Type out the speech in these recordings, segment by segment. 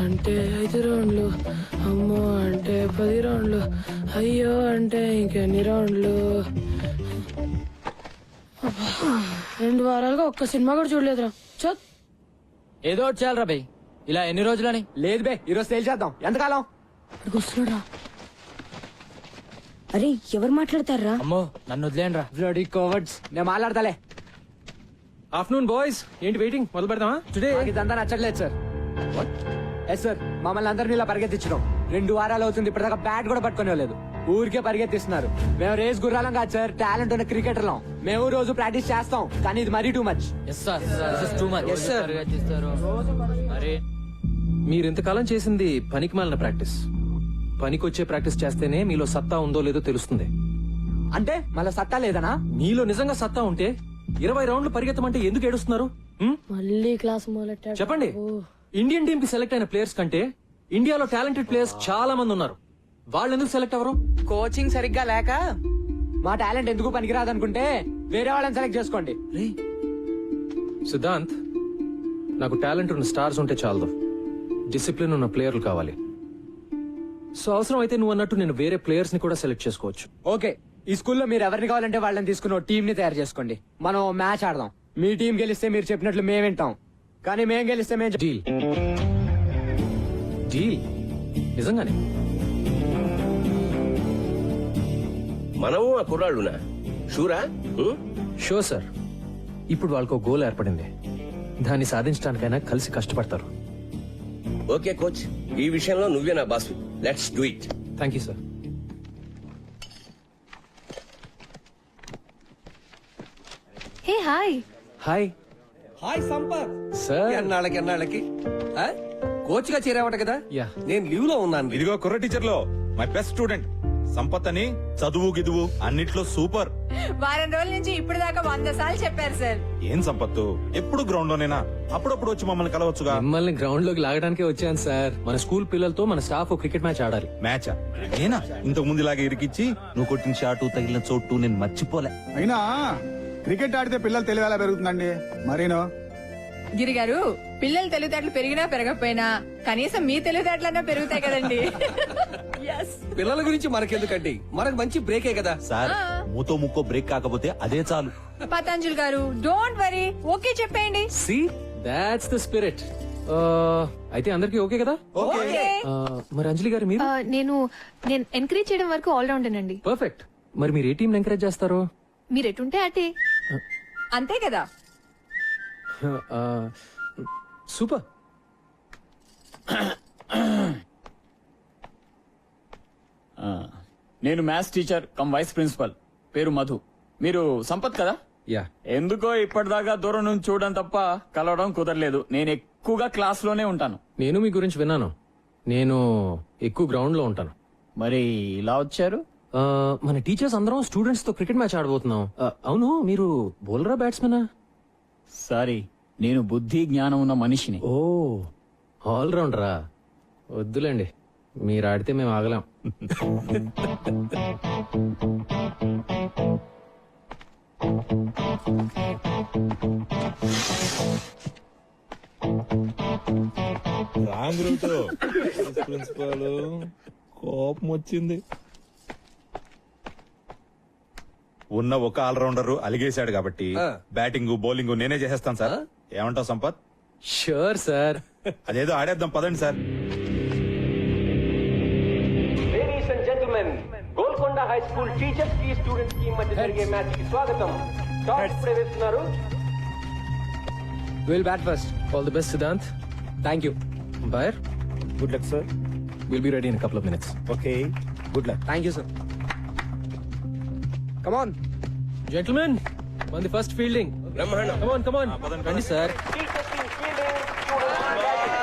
అంటే 5 రౌండ్లు, అమ్మో అంటే 10 రౌండ్లు, అయ్యో అంటే ఇంకెన్ని రౌండ్లు. 2 వారాలుగా ఒక్క సినిమా కూడా చూడలేదురా. చత్ ఏదో ఒకటి చేయాలరా బై. ఇలా ఎన్ని రోజులని? లేదు బే, ఈరోజు సేల్ చేద్దాం. ఎంతకాలం? వస్తున్నాడా? అరే ఎవరు మాట్లాడతారా? అమ్మో నన్ను వదిలేండి రా. Bloody cowards. నేను మాట్లాడతాలే. ఆఫ్టర్నూన్ బాయ్స్, ఏంటి వెయిటింగ్? మొదలు పెడదామా? టుడే ఇదంతా నచ్చట్లేదు సార్. ఎస్ సార్, మమ్మల్ని అందరినీ ఇలా పరిగెత్తించడం 2 వారాలు అవుతుంది. ఇప్పటిదాకా బ్యాట్ కూడా పట్టుకునే ఊరికే పరిగెత్తిస్తున్నారు. మేము రేస్ గుర్రాలం కాదు సార్, టాలెంట్ ఉన్న క్రికెటర్లం. మేము రోజు ప్రాక్టీస్ చేస్తాం, కానీ ఇది మరీ too much. Yes sir, this is too much. Yes, sir. పరిగెత్తిస్తారు. మరి మీరు ఇంతకాలం చేసింది పనికి మాలిన ప్రాక్టీస్. పనికొచ్చే ప్రాక్టీస్ చేస్తేనే మీలో సత్తా ఉందో లేదో తెలుస్తుంది. అంటే మళ్ళీ సత్తా లేదనా? మీలో నిజంగా సత్తా ఉంటే 20 రౌండ్లు పరిగెత్తమంటే ఎందుకు ఏడుస్తున్నారు? మళ్ళీ క్లాస్ మొదలెట్టాడు. చెప్పండి. ఇండియన్ టీమ్ కి సెలెక్ట్ అయిన ప్లేయర్స్ కంటే ఇండియాలో టాలెంటెడ్ ప్లేయర్స్ చాలా మంది ఉన్నారు. వాళ్ళు ఎందుకు సెలెక్ట్ అవ్వరు? కోచింగ్ సరిగ్గా లేక. మా టాలెంట్ ఎందుకు పనికిరాదనుకుంటే వేరే వాళ్ళని సెలెక్ట్ చేసుకోండి. సిద్ధాంత్, నాకు టాలెంట్ ఉన్న స్టార్స్ ఉంటే చాలదు, డిసిప్లిన్ ఉన్న ప్లేయర్లు కావాలి. సో అవసరం అయితే నువ్వు అన్నట్టు నేను వేరే ప్లేయర్స్ ని కూడా సెలెక్ట్ చేసుకోవచ్చు. ఓకే, ఈ స్కూల్లో మీరు ఎవరిని కావాలంటే వాళ్ళని తీసుకుని టీం ని తయారు చేసుకోండి. మనం మ్యాచ్ ఆడదాం. మీ టీం గెలిస్తే మీరు చెప్పినట్లు మేము వింటాం, కానీ మేము గెలిస్తే మేము డీల్ డీల్ నిజంగానే. మనము ఆ కుర్రాళ్ళునా? షూరా? Show sir. ఇప్పుడు వాళ్ళకు గోల్ ఏర్పడింది, దాన్ని సాధించడానికైనా కలిసి కష్టపడతారు. ఓకే కోచ్, ఈ విషయంలో నువ్వే నా boss. Let's do it. Thank you sir. Hey hi. Hi hi Sampath. Sir. ఎన్నాళ్ళకి కోచ్ గా చేరావట కదా? యా. నేను లీవ్ లో ఉన్నాను. ఇదిగో కుర్ర టీచర్ లో మై బెస్ట్ స్టూడెంట్ సంపత్ అని. చదువు గిదువు అన్నిట్లో సూపర్. వారం రోజుల నుంచి ఇప్పుడు దాకా 100 సార్లు చెప్పారు సార్. ఏం సంపత్తు, ఎప్పుడు గ్రౌండ్ లోనేనా? అప్పుడప్పుడు వచ్చి మమ్మల్ని కలవచ్చుగా. మిమ్మల్ని గ్రౌండ్ లోకి లాగడానికే వచ్చాను సార్. మన స్కూల్ పిల్లలతో మన స్టాఫ్ క్రికెట్ మ్యాచ్ ఆడాలి. మ్యాచా? నేనా? ఇంతకు ముందు ఇలాగే ఇరికిచ్చి నువ్వు కొట్టిన షాటు తగిలిన చోటు నేను మర్చిపోలే. అయినా క్రికెట్ ఆడితే పిల్లలు తెలివి ఎలా పెరుగుతుందండి? మరీనో గిరి గారు, పిల్లలు తెలివితేటలు పెరిగినా పెరగకపోయినా కనీసం మీ తెలివితేటలన్నా పెరుగుతాయి కదండి. Yes. పిల్లల గురించి మనకెందుకండి, మనకు మంచి బ్రేకే కదా సార్, మూతో ముక్కో బ్రేక్ కాకపోతే అదే చాలు. పతంజలి గారు, డోంట్ వరీ, ఓకే చెప్పేయండి. See that's the spirit. అయితే అందరికి ఓకే కదా? ఓకే. మరి అంజలి గారు మీరు? నేను ఎంకరేజ్ చేయడం వరకు ఆల్ రౌండ్ అండి. పర్ఫెక్ట్. మరి మీరు ఏ టీం ఎంకరేజ్ చేస్తారు? మీరు ఎటుంటే అటే. అంతే కదా. సూపర్. నేను maths teacher cum vice principal, పేరు మధు. మీరు సంపత్ కదా? యా. ఎందుకో ఇప్పటిదాకా దూరం నుంచి చూడడం తప్ప కలవడం కుదరలేదు. నేను ఎక్కువగా క్లాస్ లోనే ఉంటాను. నేను మీ గురించి విన్నాను. నేను ఎక్కువ గ్రౌండ్ లో ఉంటాను. మరి ఇలా వచ్చారు? మన టీచర్స్ అందరం స్టూడెంట్స్ తో క్రికెట్ మ్యాచ్ ఆడబోతున్నాం. అవును, మీరు బౌలరా బ్యాట్స్మెనా? సారీ, నేను బుద్ధి జ్ఞానం ఉన్న మనిషిని. ఓ, ఆల్ రౌండరా? వద్దులేండి, మీరు ఆడితే మేము ఆగలేం. రాంగ్ రూట్ ప్రిన్సిపల్ కోపం వచ్చింది. ఉన్న ఒక ఆల్రౌండర్ అలిగేశాడు కాబట్టి బ్యాటింగ్ బౌలింగ్ నేనే చేసేస్తాను సార్. ఏమంటావు సంపత్? Sure sir. అదేదో ఆడేద్దాం పదండి sir. Ladies and gentlemen, Golconda high school teachers కి స్టూడెంట్స్ కి మధ్య జరిగే మ్యాచ్ కి స్వాగతం. టాస్ ఇప్పుడే వేస్తున్నారు. Will bat first. All the best Siddhant. Thank you. Umpire, good luck sir. Will be ready in couple of minutes. Okay, good luck. Thank you sir. Come on gentlemen, మన ది first fielding. బ్రహ్మాండం. Come on రండి sir. Teachers team fielding, students batting.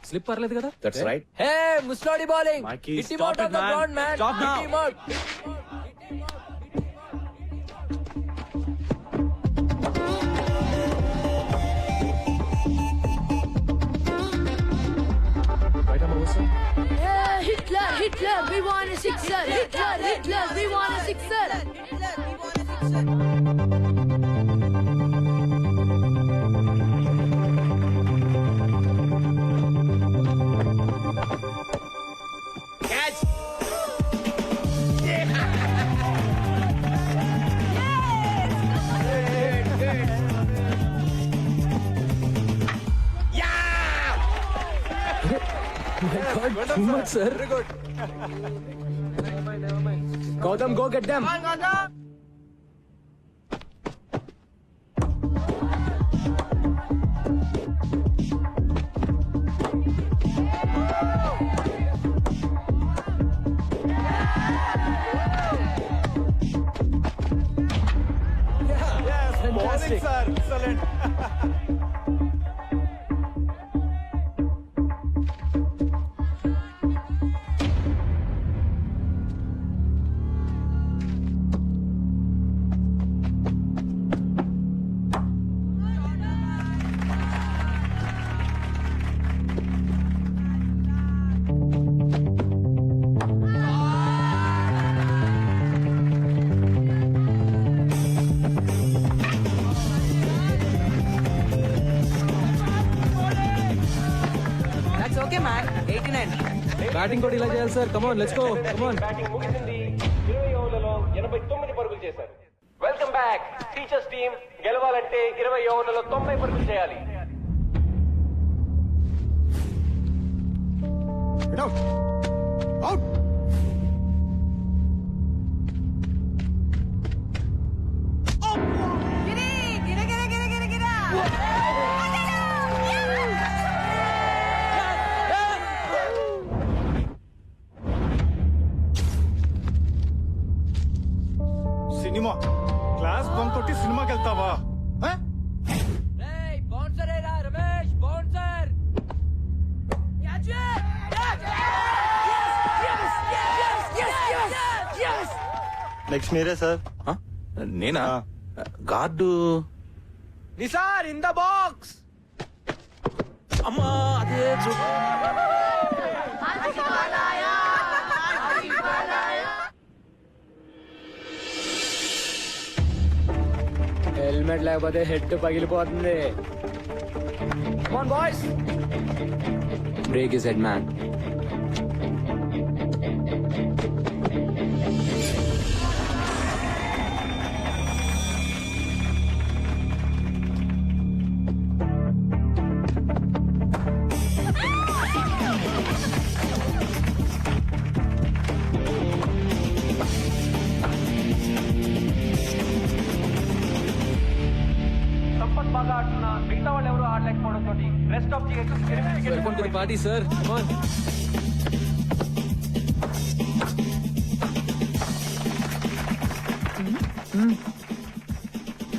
Slip పర్లేదు కదా? That's right. Hey ముస్లోడి bowling Mikey, hit him stop out it, off the man. Ground man Stop now. Hit him out Hitler, Hitler, we want a sixer. Hitler, Hitler, we want a sixer. Sir Gautam go get them. That's okay man 89. Batting కూడా ఇలా చేయాలి sir. Come on let's go. Come on. Welcome back. Teachers team గెలవాలంటే 20 ఓవర్లలో 90 పరుగులు చేయాలి. Get out. Out. Cinema class bunk కొట్టి సినిమాకి వెళ్తావా? ఆ? ఏయ్ బౌన్సర్ ఏరా రమేష్ బౌన్సర్ నెక్స్ట్ మీరే సార్. నేనా? Guard. Nisar in the box. అమ్మా అదే హెల్మెట్ లేకపోతే హెడ్ పగిలిపోతుంది. Boys break is head man. Sampath బాగా ఆడుతున్నా మిగతా వాళ్ళు ఎవరు ఆడలేకపోవడంతో rest of the welcome to the party sir. Come on.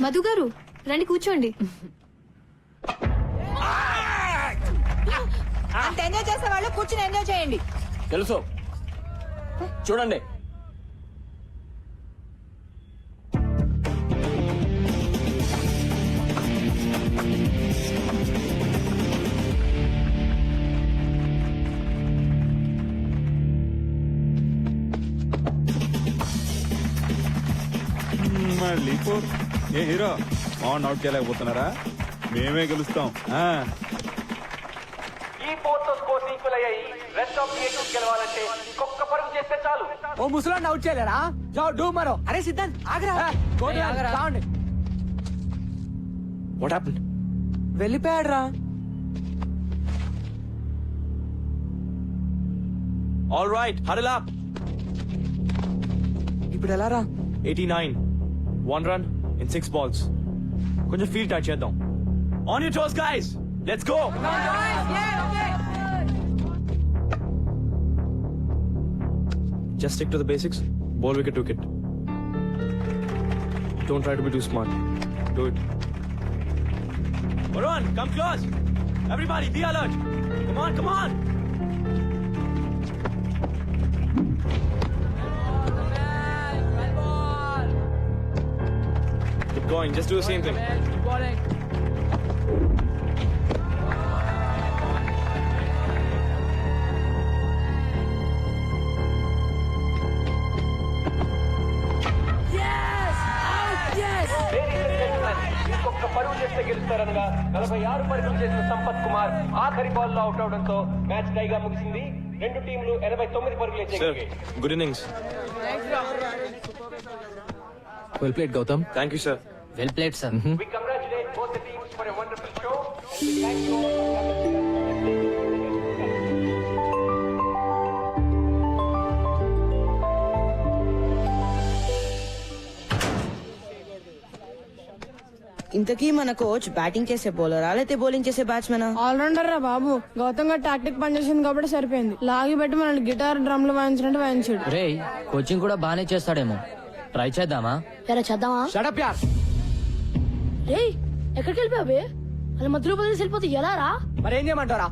Madhu garu రండి కూర్చోండి. అంత ఎంజాయ్ చేసే వాళ్ళు కూర్చుని ఎంజాయ్ చేయండి. తెలుసు చూడండి. మళ్ళీ ఏ హీరో ఆన్ అవుట్ చేయలేకపోతున్నారా? మేమే గెలుస్తాం. ఈ 4తో స్కోర్స్ ఈక్వల్ అయ్యాయి. రెస్ట్ ఆఫ్ ది గెలవాలంటే ఇంకొక పరుగు చేస్తే చాలు. ఓ ముసలాన్ని అవుట్ చేయలేరా? జావ్ డూ మరో. అరే సిద్ధాంత్ ఆగరా. What happened? వెళ్ళిపోయాడు రా. All right huddle up. ఇప్పుడు ఎలా రా? 89 1 run in 6 balls. కొంచెం ఫీల్ టచ్ చేద్దాం. On your toes guys, let's go. Just stick to the basics. Ball wicket to wicket. Don't try to be too smart. Do it. Varun, come close. Everybody, be alert. Come on, come on. Keep going. Just do the same thing. ఇంకొక పరువు చేస్తే గెలుస్తారనగా 46 పరుగులు చేసిన సంపత్ కుమార్ ఆఖరి ball లో out అవడంతో match టైగా ముగిసింది. రెండు టీంలు 89 పరుగులు Sir, చేయగలిగాయి. good innings. Well played Gautam. Thank you, sir. Well played sir. We congratulate both the teams for a wonderful show. We thank you all. ఇంతకీ మన కోచ్ బ్యాటింగ్ చేసే బౌలరా లేకపోతే బౌలింగ్ చేసే బ్యాట్స్మెనా? ఆల్రౌండర్ రా బాబు. గౌతమ్ గారు టాక్టిక్ పనిచేసింది కాబట్టి సరిపోయింది. లాగి పెట్టి మనల్ని గిటార్ డ్రమ్లు వాయించినట్టు వాయించాడు. రే కోచింగ్ కూడా బానే చేస్తాడేమో. ట్రై చేద్దామా? ఎరా చేద్దామా? షడప్ యార్. రే ఎక్కడికి వెళ్ళిపోయావే? అలా మధ్యలో బదిలేసి వెళ్ళిపోతే ఎలా రా? మరేం చేయమంటారా?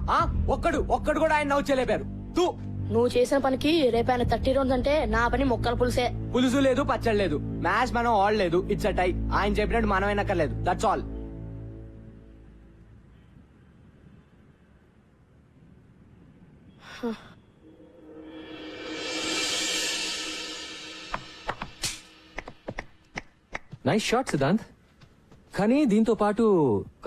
ఒక్కడు కూడా ఆయన నవ్వు చేయలేపారు. తూ నువ్వు చేసిన పనికి రేపు ఆయన 30 రౌండ్స్ అంటే నా పని మొక్కల పులిసే. పులుసు లేదు, పచ్చడి లేదు. మ్యాచ్ మనం ఆడలేదు. It's a tie. ఆయన చెప్పినట్టు మనం వినక్కర్లేదు. That's all. Nice shot Siddhant. కానీ దీంతో పాటు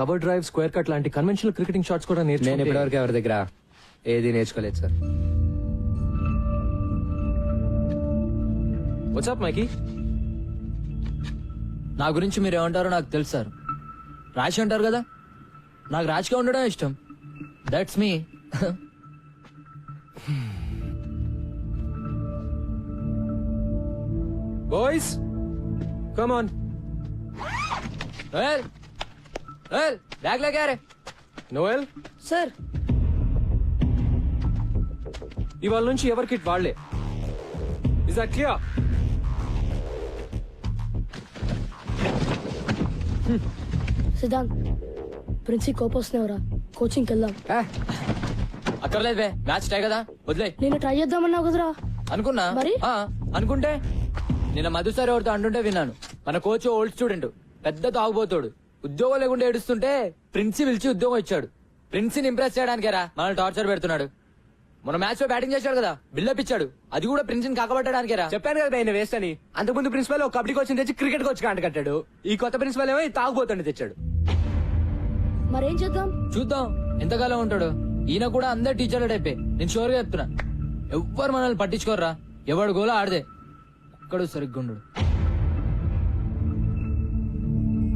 కవర్ డ్రైవ్, స్క్వేర్ కట్ లాంటి కన్వెన్షనల్ క్రికెటింగ్ షాట్స్ కూడా నేను నేర్చుకుంటే ఇప్పటివరకు ఎవరి దగ్గర ఏది నేర్చుకోలేదు సార్. వాట్సాప్ మైకీ? నా గురించి మీరు ఏమంటారో నాకు తెలుసు సార్. రాశి అంటారు కదా, నాకు రాశిగా ఉండడం ఇష్టం. That's me. Boys come on. Bag లేకే రే. నోయల్ సార్ ఇవాళ నుంచి ఎవరి కిట్ వాళ్లే. Is that clear? Siddhant principal కోపొస్తున్నావురా. కోచింగ్కి వెళ్దాం. అక్కర్లేదు బే, మ్యాచ్ టై కదా, వదిలే. నేను ట్రై చేద్దామన్నావు కదరా. అనుకున్నా మరి? అనుకుంటే నిన్న మధు సార్ ఎవరితో అంటుంటే విన్నాను. మన కోచ్ ఓల్డ్ స్టూడెంట్, పెద్ద తాగుబోతాడు. ఉద్యోగం లేకుండా ఏడుస్తుంటే ప్రిన్సి పిలిచి ఉద్యోగం ఇచ్చాడు. ప్రిన్సిని ఇంప్రెస్ చేయడానికేరా మనల్ని టార్చర్ పెడుతున్నాడు. మన మ్యాచ్ లో బ్యాటింగ్ చేశాడు కదా, బిల్డప్ ఇచ్చాడు. అది కూడా ప్రిన్సిని కాకబట్టడానికేరా. చెప్పాను కదా ఆయన వేస్ట్ అని. అంతకుముందు ప్రిన్సిపల్ ఒక కబడ్డీ కోచ్ తెచ్చి క్రికెట్ కోచ్ కాంట కట్టాడు. ఈ కొత్త ప్రిన్సిపల్ ఏమో తాగుబోతుండే తెచ్చాడు. మరేం చేద్దాం? చూద్దాం ఎంతకాలం ఉంటాడు. ఈయన కూడా అందరు టీచర్ల టైపే. నేను షూర్ గా చెప్తున్నా, ఎవ్వరు మనల్ని పట్టించుకోర్రా. ఎవడు గోలా ఆడదే, ఒక్కడు సరిగ్గా ఉండడు.